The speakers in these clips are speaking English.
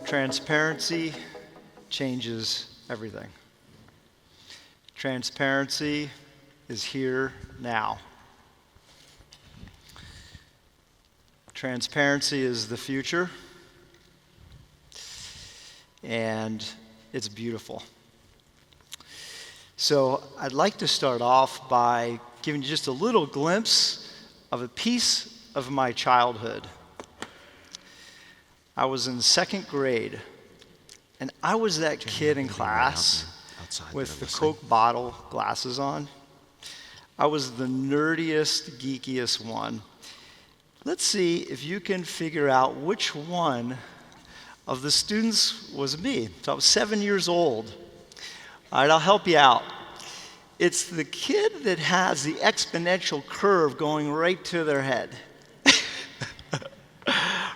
Transparency changes everything. Transparency is here now. Transparency is the future, and it's beautiful. So I'd like to start off by giving you just a little glimpse of a piece of my childhood. I was in second grade, and I was that kid in class with the Coke bottle glasses on. I was the nerdiest, geekiest one. Let's see if you can figure out which one of the students was me. So I was 7 years old. All right, I'll help you out. It's the kid that has the exponential curve going right to their head.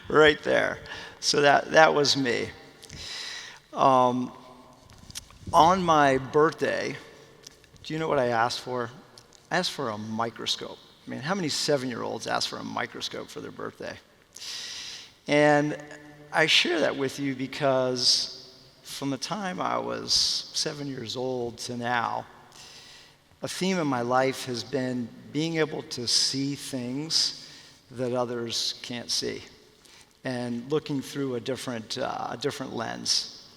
Right there. So that was me. On my birthday, do you know what I asked for? I asked for a microscope. I mean, how many 7-year-olds ask for a microscope for their birthday? And I share that with you because from the time I was 7 years old to now, a theme in my life has been being able to see things that others can't see and looking through a different lens.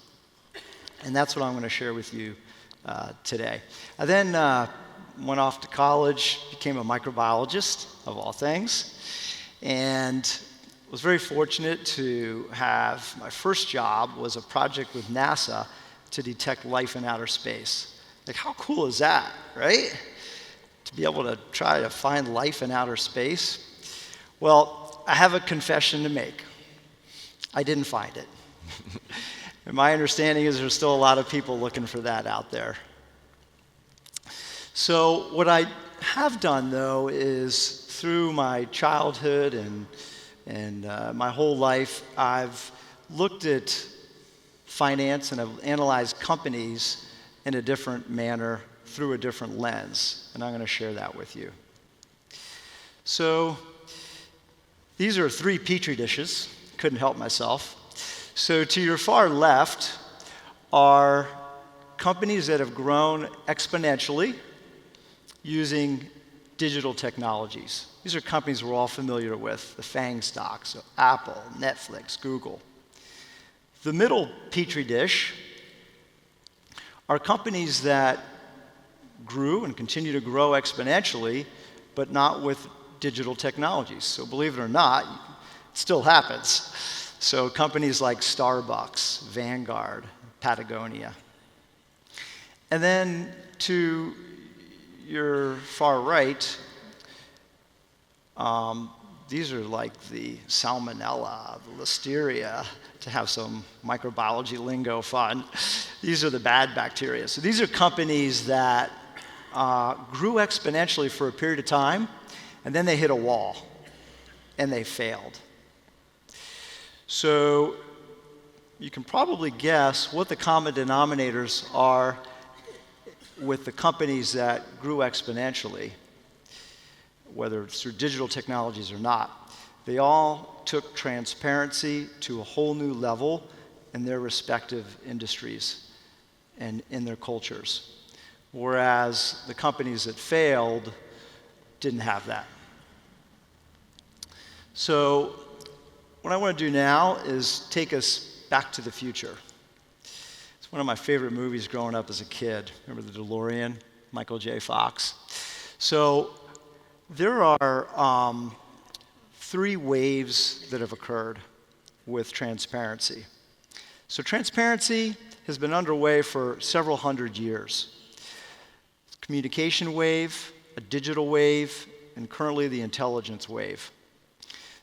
And that's what I'm going to share with you today. I then went off to college, became a microbiologist, of all things, and was very fortunate to have my first job was a project with NASA to detect life in outer space. Like, how cool is that, right? To be able to try to find life in outer space. Well, I have a confession to make. I didn't find it. And my understanding is there's still a lot of people looking for that out there. So what I have done, though, is through my childhood and my whole life, I've looked at finance and I've analyzed companies in a different manner through a different lens, and I'm going to share that with you. So these are 3 Petri dishes. Couldn't help myself. So to your far left are companies that have grown exponentially using digital technologies. These are companies we're all familiar with, the FANG stocks, so Apple, Netflix, Google. The middle Petri dish are companies that grew and continue to grow exponentially, but not with digital technologies. So believe it or not, it still happens. So companies like Starbucks, Vanguard, Patagonia. And then to your far right, these are like the Salmonella, the Listeria, to have some microbiology lingo fun. These are the bad bacteria. So these are companies that grew exponentially for a period of time, and then they hit a wall, and they failed. So you can probably guess what the common denominators are with the companies that grew exponentially, whether it's through digital technologies or not. They all took transparency to a whole new level in their respective industries and in their cultures, whereas the companies that failed didn't have that. So what I want to do now is take us back to the future. It's one of my favorite movies growing up as a kid. Remember the DeLorean, Michael J. Fox? So there are 3 waves that have occurred with transparency. So transparency has been underway for several hundred years. Communication wave, a digital wave, and currently the intelligence wave.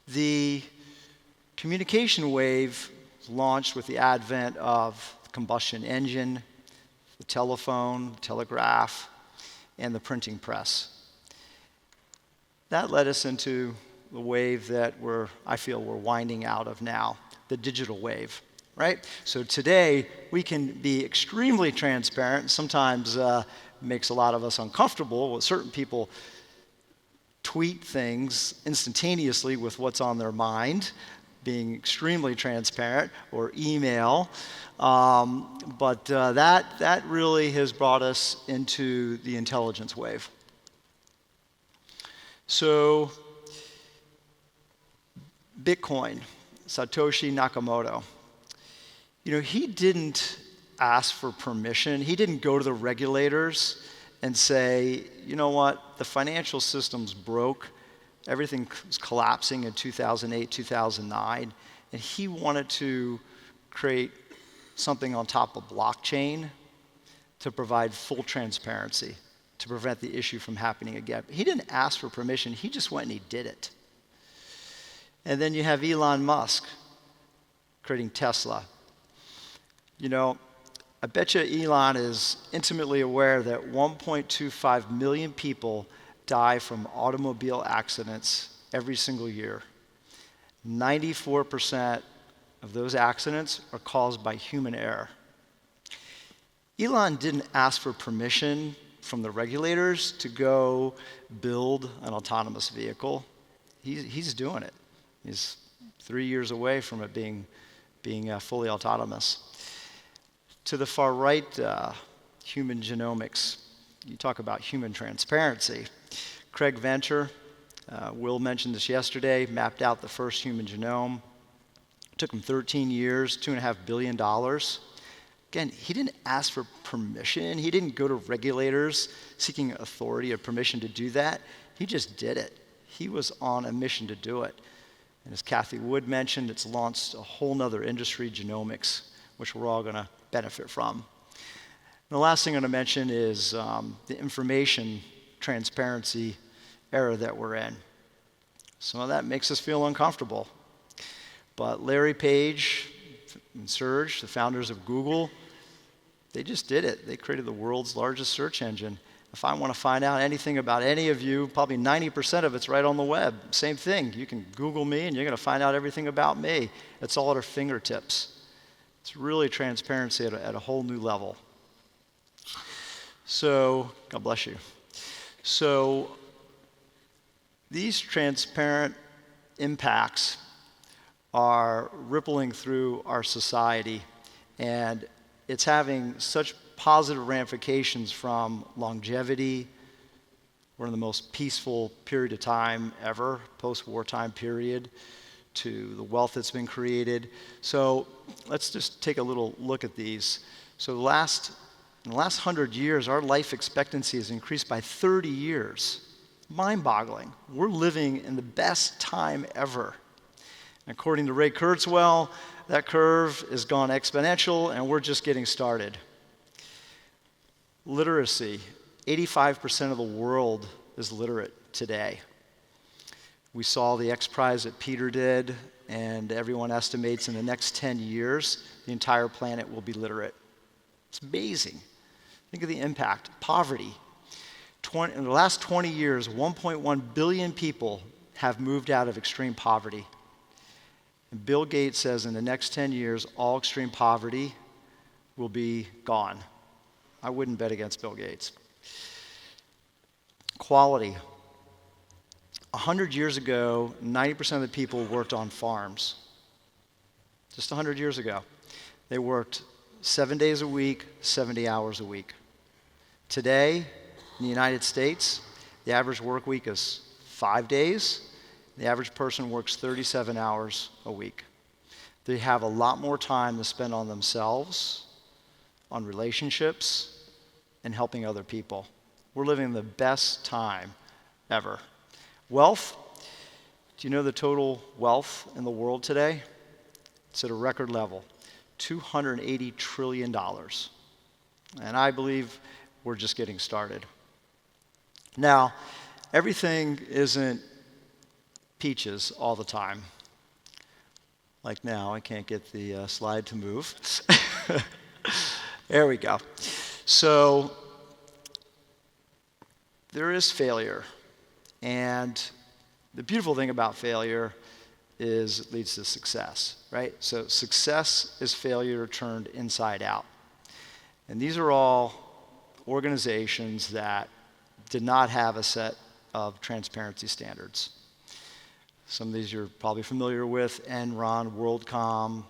The communication wave launched with the advent of the combustion engine, the telephone, telegraph, and the printing press. That led us into the wave that I feel we're winding out of now, the digital wave, right? So today, we can be extremely transparent. Sometimes makes a lot of us uncomfortable. Well, certain people tweet things instantaneously with what's on their mind. being extremely transparent, or email. But that really has brought us into the intelligence wave. So Bitcoin, Satoshi Nakamoto, he didn't ask for permission. He didn't go to the regulators and say, you know what, the financial system's broke. Everything was collapsing in 2008, 2009. And he wanted to create something on top of blockchain to provide full transparency, to prevent the issue from happening again. He didn't ask for permission. He just went and he did it. And then you have Elon Musk creating Tesla. I bet you Elon is intimately aware that 1.25 million people die from automobile accidents every single year. 94% of those accidents are caused by human error. Elon didn't ask for permission from the regulators to go build an autonomous vehicle. He's doing it. He's 3 years away from it being fully autonomous. To the far right, human genomics. You talk about human transparency. Craig Venter, Will mentioned this yesterday, mapped out the first human genome. It took him 13 years, $2.5 billion. Again, he didn't ask for permission. He didn't go to regulators seeking authority or permission to do that. He just did it. He was on a mission to do it. And as Kathy Wood mentioned, it's launched a whole nother industry, genomics, which we're all going to benefit from. And the last thing I'm going to mention is the information transparency era that we're in. Some of that makes us feel uncomfortable. But Larry Page and Serge, the founders of Google, they just did it. They created the world's largest search engine. If I want to find out anything about any of you, probably 90% of it's right on the web. Same thing. You can Google me and you're going to find out everything about me. It's all at our fingertips. It's really transparency at a whole new level. So, God bless you. So, these transparent impacts are rippling through our society, and it's having such positive ramifications from longevity. We're in the most peaceful period of time ever, post-wartime period, to the wealth that's been created. So let's just take a little look at these. So in the last 100 years, our life expectancy has increased by 30 years. Mind-boggling. We're living in the best time ever. According to Ray Kurzweil, that curve has gone exponential, and we're just getting started. Literacy. 85% of the world is literate today. We saw the X Prize that Peter did, and everyone estimates in the next 10 years, the entire planet will be literate. It's amazing. Think of the impact. Poverty. In the last 20 years, 1.1 billion people have moved out of extreme poverty. And Bill Gates says in the next 10 years, all extreme poverty will be gone. I wouldn't bet against Bill Gates. Quality. 100 years ago, 90% of the people worked on farms. Just 100 years ago. They worked 7 days a week, 70 hours a week. Today, in the United States, the average work week is 5 days. The average person works 37 hours a week. They have a lot more time to spend on themselves, on relationships, and helping other people. We're living the best time ever. Wealth. Do you know the total wealth in the world today? It's at a record level, $280 trillion. And I believe we're just getting started. Now, everything isn't peaches all the time. Like now, I can't get the slide to move. There we go. So, there is failure. And the beautiful thing about failure is it leads to success, right? So success is failure turned inside out. And these are all organizations that did not have a set of transparency standards. Some of these you're probably familiar with: Enron, WorldCom,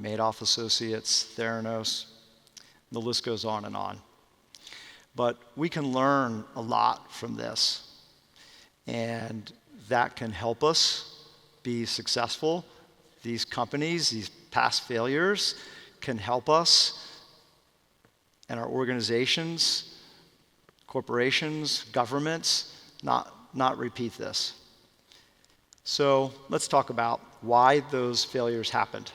Madoff Associates, Theranos. The list goes on and on. But we can learn a lot from this, and that can help us be successful. These companies, these past failures, can help us and our organizations, corporations, governments, not repeat this. So let's talk about why those failures happened.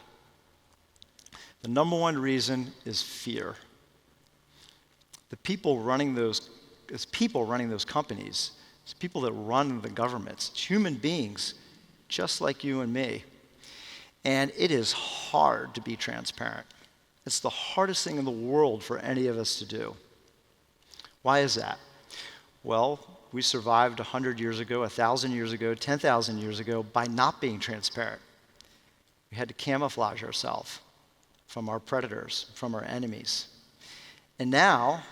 The number one reason is fear. It's people running those companies. It's people that run the governments. It's human beings, just like you and me. And it is hard to be transparent. It's the hardest thing in the world for any of us to do. Why is that? Well, we survived 100 years ago, 1,000 years ago, 10,000 years ago by not being transparent. We had to camouflage ourselves from our predators, from our enemies. And now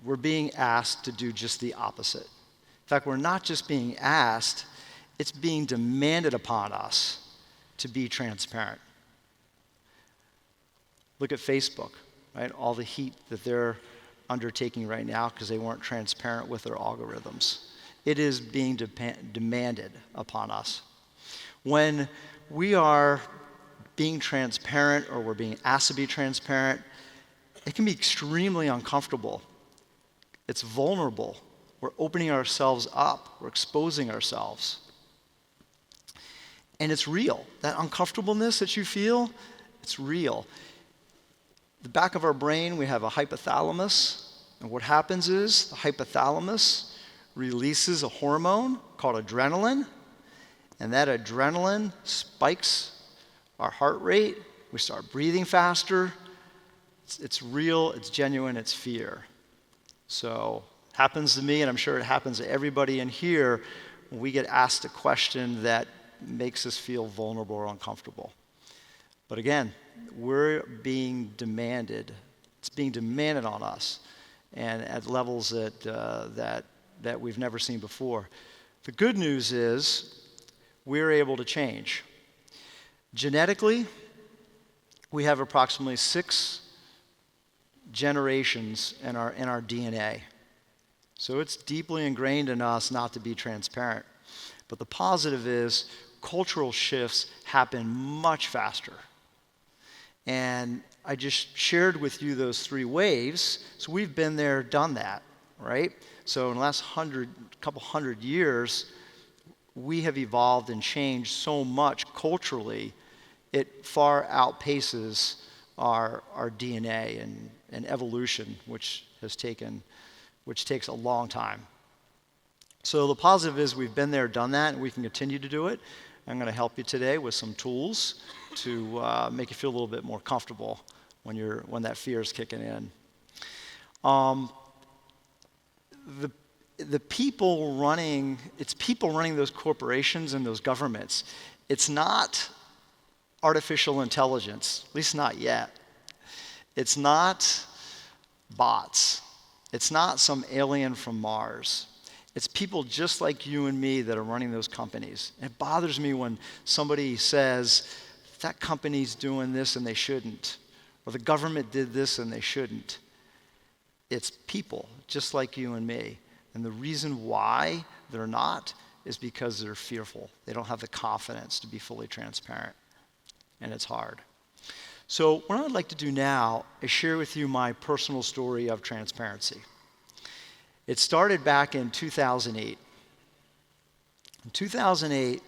we're being asked to do just the opposite. In fact, we're not just being asked, it's being demanded upon us to be transparent. Look at Facebook, right? All the heat that they're undertaking right now because they weren't transparent with their algorithms. It is being demanded upon us. When we are being transparent, or we're being asked to be transparent, it can be extremely uncomfortable. It's vulnerable. We're opening ourselves up. We're exposing ourselves. And it's real. That uncomfortableness that you feel, it's real. The back of our brain, we have a hypothalamus. And what happens is the hypothalamus releases a hormone called adrenaline. And that adrenaline spikes our heart rate. We start breathing faster. It's real, it's genuine, it's fear. So it happens to me, and I'm sure it happens to everybody in here, when we get asked a question that makes us feel vulnerable or uncomfortable. But again, we're being demanded. It's being demanded on us, and at levels that we've never seen before. The good news is we're able to change. Genetically, we have approximately 6 generations in our DNA. So it's deeply ingrained in us not to be transparent. But the positive is cultural shifts happen much faster. And I just shared with you those 3 waves. So we've been there, done that, right? So in the last couple hundred years, we have evolved and changed so much culturally, it far outpaces our DNA and evolution, which takes a long time. So the positive is we've been there, done that, and we can continue to do it. I'm going to help you today with some tools to make you feel a little bit more comfortable when that fear is kicking in. The people running those corporations and those governments. It's not artificial intelligence, at least not yet. It's not bots. It's not some alien from Mars. It's people just like you and me that are running those companies. It bothers me when somebody says, that company's doing this and they shouldn't, or the government did this and they shouldn't. It's people just like you and me. And the reason why they're not is because they're fearful. They don't have the confidence to be fully transparent. And it's hard. So what I'd like to do now is share with you my personal story of transparency. It started back in 2008. In 2008,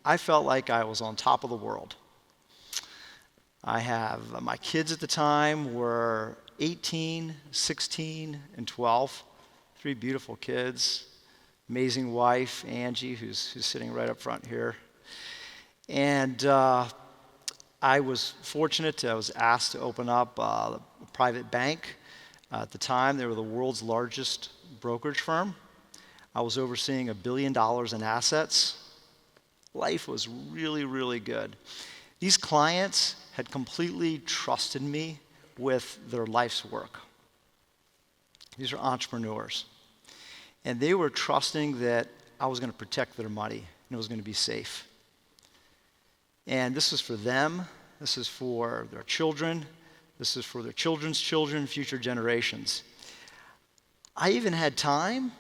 I felt like I was on top of the world. My kids at the time were 18, 16, and 12. 3 beautiful kids. Amazing wife, Angie, who's sitting right up front here. And I was fortunate. I was asked to open up a private bank. At the time, they were the world's largest brokerage firm. I was overseeing $1 billion in assets. Life was really, really good. These clients had completely trusted me with their life's work. These are entrepreneurs. And they were trusting that I was going to protect their money and it was going to be safe. And this is for them. This is for their children. This is for their children's children, future generations. I even had time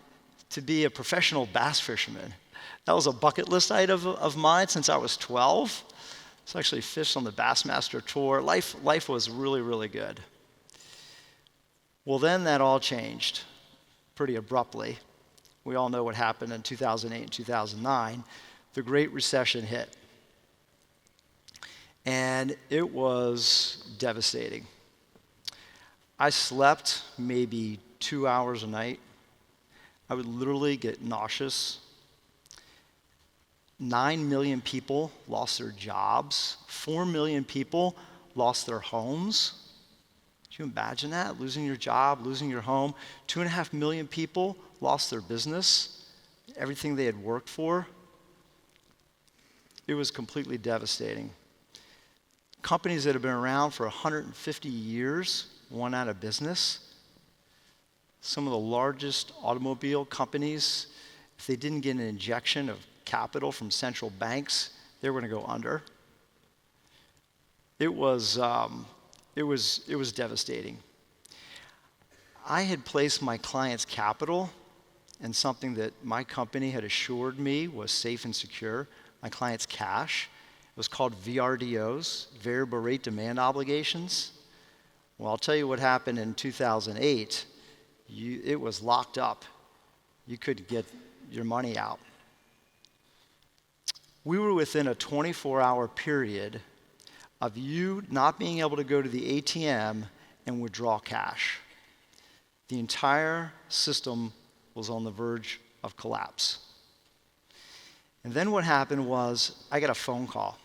to be a professional bass fisherman. That was a bucket list item of mine since I was 12. So I actually fished on the Bassmaster Tour. Life was really, really good. Well, then that all changed pretty abruptly. We all know what happened in 2008 and 2009. The Great Recession hit. And it was devastating. I slept maybe 2 hours a night. I would literally get nauseous. 9 million people lost their jobs. 4 million people lost their homes. Can you imagine that? Losing your job, losing your home. 2.5 million people lost their business, everything they had worked for. It was completely devastating. Companies that have been around for 150 years went out of business. Some of the largest automobile companies, if they didn't get an injection of capital from central banks, they were going to go under. It was devastating. I had placed my client's capital in something that my company had assured me was safe and secure, my client's cash. It was called VRDOs, variable rate demand obligations. Well, I'll tell you what happened in 2008. It was locked up. You couldn't get your money out. We were within a 24-hour period of you not being able to go to the ATM and withdraw cash. The entire system was on the verge of collapse. And then what happened was I got a phone call.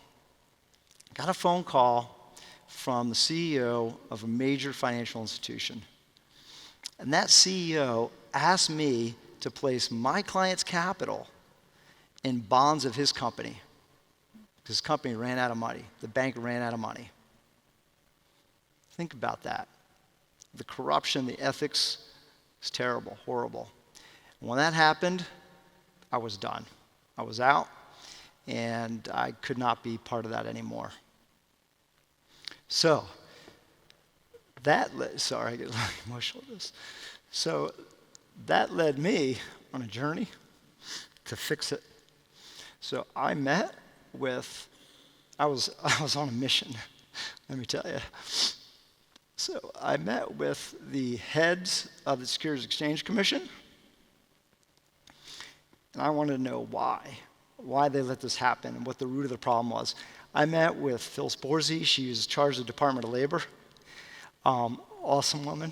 I got a phone call from the CEO of a major financial institution. And that CEO asked me to place my client's capital in bonds of his company. His company ran out of money. The bank ran out of money. Think about that. The corruption, the ethics is terrible, horrible. When that happened, I was done. I was out, and I could not be part of that anymore. So, sorry, I get emotional at this. So, that led me on a journey to fix it. So, I was on a mission, let me tell you. So I met with the heads of the Securities Exchange Commission, and I wanted to know why they let this happen and what the root of the problem was. I met with Phil Sporzy. She was in charge of the Department of Labor. Awesome woman.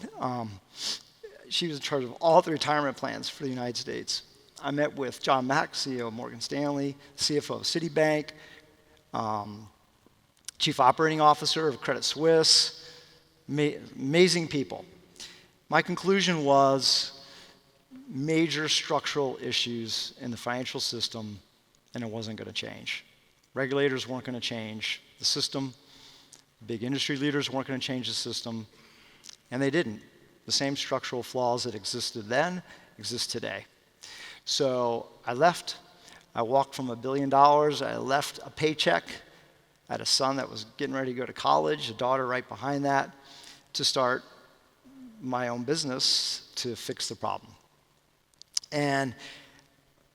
She was in charge of all the retirement plans for the United States. I met with John Mack, CEO of Morgan Stanley, CFO of Citibank, Chief Operating Officer of Credit Suisse. Amazing people. My conclusion was major structural issues in the financial system, and it wasn't going to change. Regulators weren't going to change the system. Big industry leaders weren't going to change the system, and they didn't. The same structural flaws that existed then exist today. So I left. I walked from $1 billion. I left a paycheck. I had a son that was getting ready to go to college, a daughter right behind that, to start my own business to fix the problem. And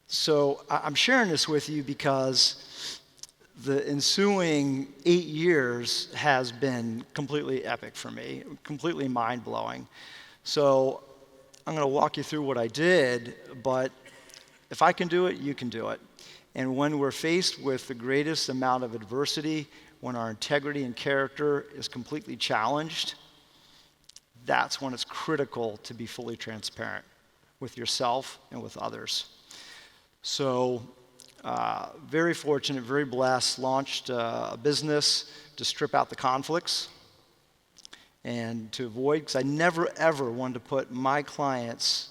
so I'm sharing this with you because the ensuing 8 years has been completely epic for me, completely mind-blowing. So I'm going to walk you through what I did, but if I can do it, you can do it. And when we're faced with the greatest amount of adversity, when our integrity and character is completely challenged, that's when it's critical to be fully transparent with yourself and with others. So, very fortunate, very blessed, launched a business to strip out the conflicts and to avoid, because I never ever wanted to put my clients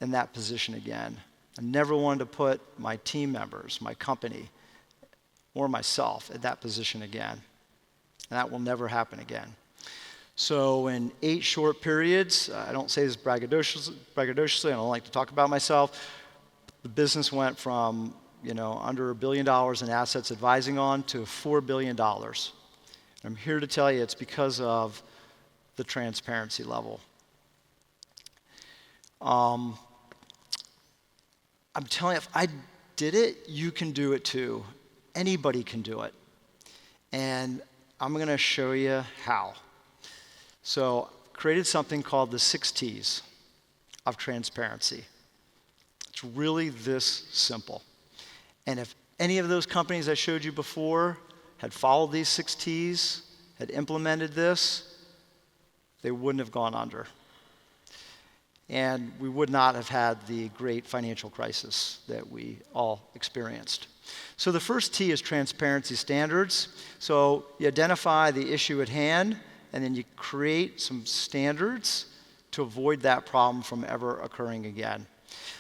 in that position again. I never wanted to put my team members, my company, or myself in that position again. And that will never happen again. So in 8 short periods, I don't say this braggadociously, I don't like to talk about myself, the business went from under $1 billion in assets advising on to $4 billion. I'm here to tell you it's because of the transparency level. I'm telling you, if I did it, you can do it too. Anybody can do it. And I'm going to show you how. So, created something called the 6 T's of transparency. It's really this simple. And if any of those companies I showed you before had followed these 6 T's, had implemented this, they wouldn't have gone under. And we would not have had the great financial crisis that we all experienced. So the first T is transparency standards. So you identify the issue at hand, and then you create some standards to avoid that problem from ever occurring again.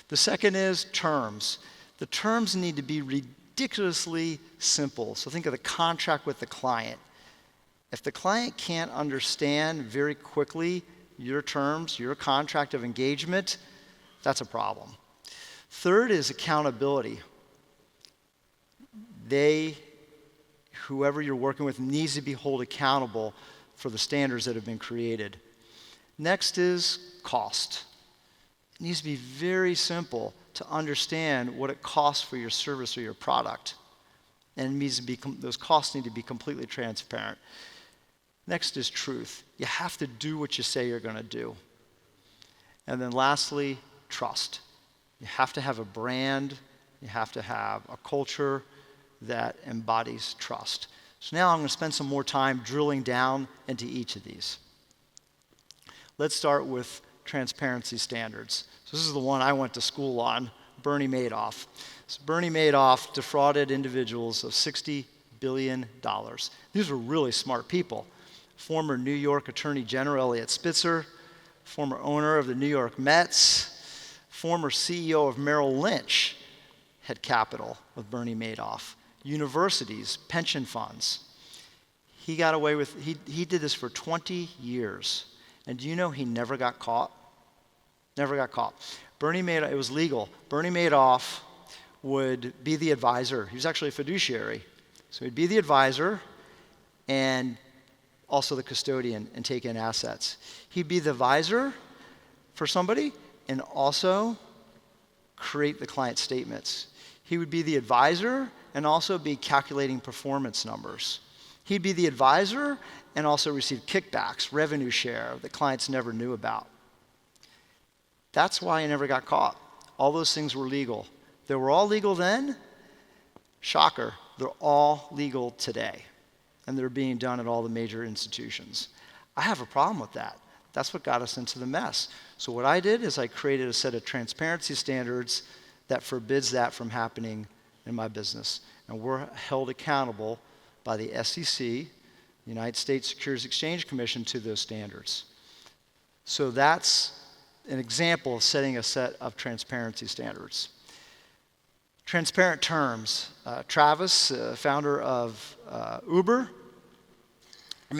The second is terms. The terms need to be ridiculously simple. So think of the contract with the client. If the client can't understand very quickly your terms, your contract of engagement, that's a problem. Third is accountability. Whoever you're working with needs to be held accountable for the standards that have been created. Next is cost. It needs to be very simple to understand what it costs for your service or your product. And it needs to be, those costs need to be completely transparent. Next is truth. You have to do what you say you're going to do. And then lastly, trust. You have to have a brand. You have to have a culture that embodies trust. So now I'm going to spend some more time drilling down into each of these. Let's start with transparency standards. So this is the one I went to school on, Bernie Madoff. So Bernie Madoff defrauded individuals of $60 billion. These were really smart people. Former New York Attorney General Eliot Spitzer, former owner of the New York Mets, former CEO of Merrill Lynch had capital with Bernie Madoff. Universities, pension funds. He got away with, he did this for 20 years. And do you know he never got caught? Never got caught. Bernie Madoff, it was legal. Bernie Madoff would be the advisor. He was actually a fiduciary. So he'd be the advisor and also the custodian and take in assets. He'd be the advisor for somebody and also create the client statements. He would be the advisor and also be calculating performance numbers. He'd be the advisor and also receive kickbacks, revenue share that clients never knew about. That's why he never got caught. All those things were legal. They were all legal then. Shocker, they're all legal today. And they're being done at all the major institutions. I have a problem with that. That's what got us into the mess. So what I did is I created a set of transparency standards that forbids that from happening in my business. And we're held accountable by the SEC, the United States Securities Exchange Commission, to those standards. So that's an example of setting a set of transparency standards. Transparent terms. Travis, founder of Uber,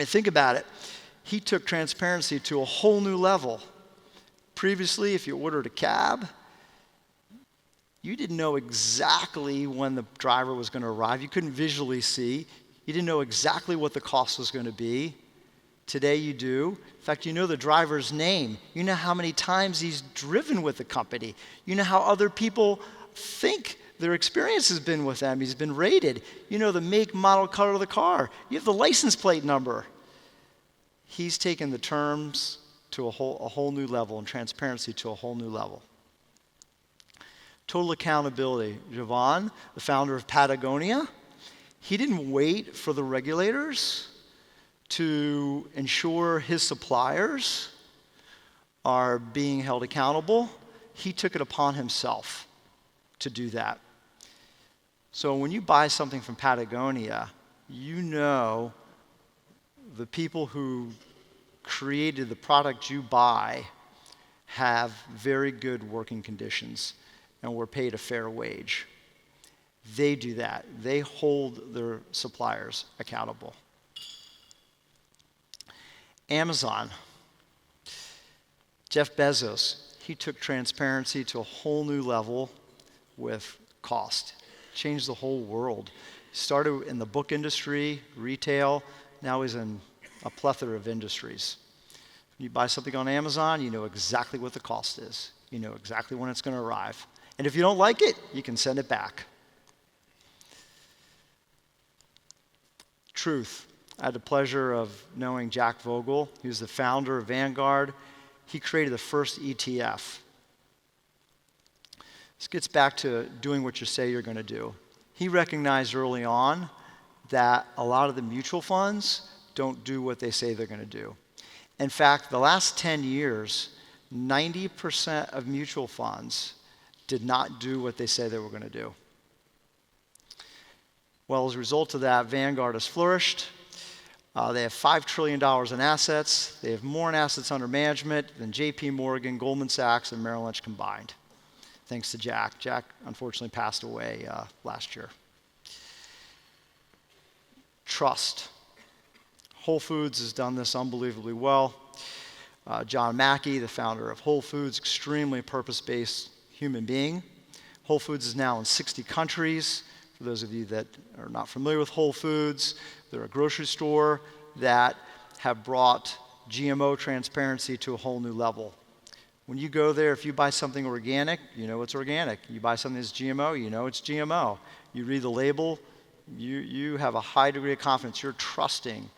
think about it. He took transparency to a whole new level. Previously, if you ordered a cab, you didn't know exactly when the driver was going to arrive. You couldn't visually see. You didn't know exactly what the cost was going to be. Today you do. In fact, you know the driver's name. You know how many times he's driven with the company. You know how other people think their experience has been with them. He's been rated. You know the make, model, color of the car. You have the license plate number. He's taken the terms to a whole new level and transparency to a whole new level. Total accountability. Jovan, the founder of Patagonia, he didn't wait for the regulators to ensure his suppliers are being held accountable. He took it upon himself to do that. So when you buy something from Patagonia, you know the people who created the product you buy have very good working conditions and were paid a fair wage. They do that. They hold their suppliers accountable. Amazon. Jeff Bezos, he took transparency to a whole new level with cost. changed the whole world. He started in the book industry, retail, now he's in a plethora of industries. When you buy something on Amazon, you know exactly what the cost is. You know exactly when it's going to arrive. And if you don't like it, you can send it back. Truth. I had the pleasure of knowing Jack Vogel. He was the founder of Vanguard. He created the first ETF. This gets back to doing what you say you're going to do. He recognized early on that a lot of the mutual funds don't do what they say they're going to do. In fact, the last 10 years, 90% of mutual funds did not do what they say they were going to do. Well, as a result of that, Vanguard has flourished. They have $5 trillion in assets. They have more in assets under management than JP Morgan, Goldman Sachs, and Merrill Lynch combined. Thanks to Jack. Jack, unfortunately, passed away last year. Trust. Whole Foods has done this unbelievably well. John Mackey, the founder of Whole Foods, extremely purpose-based human being. Whole Foods is now in 60 countries. For those of you that are not familiar with Whole Foods, they're a grocery store that have brought GMO transparency to a whole new level. When you go there, if you buy something organic, you know it's organic. You buy something that's GMO, you know it's GMO. You read the label, you have a high degree of confidence. You're trusting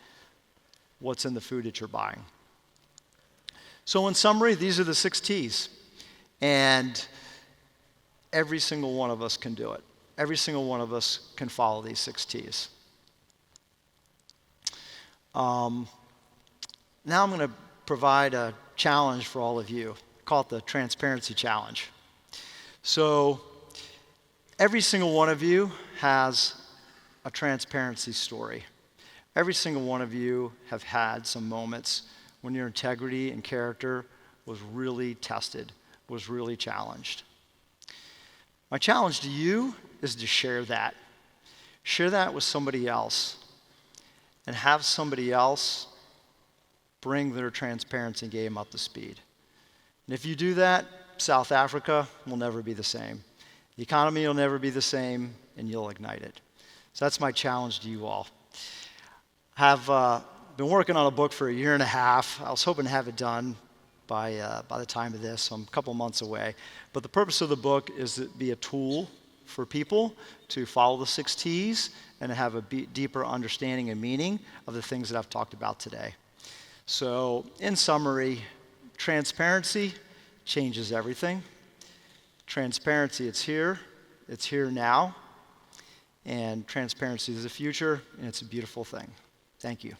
what's in the food that you're buying. So in summary, these are the 6 T's. And every single one of us can do it. Every single one of us can follow these 6 T's. Now I'm going to provide a challenge for all of you. Call it the Transparency Challenge. So every single one of you has a transparency story. Every single one of you have had some moments when your integrity and character was really tested, was really challenged. My challenge to you is to share that. Share that with somebody else and have somebody else bring their transparency game up to speed. And if you do that, South Africa will never be the same. The economy will never be the same, and you'll ignite it. So that's my challenge to you all. Have been working on a book for 1.5 years. I was hoping to have it done by the time of this, so I'm a couple months away. But the purpose of the book is to be a tool for people to follow the 6 T's and to have a deeper understanding and meaning of the things that I've talked about today. So in summary, transparency changes everything. Transparency, it's here now. And transparency is the future, and it's a beautiful thing. Thank you.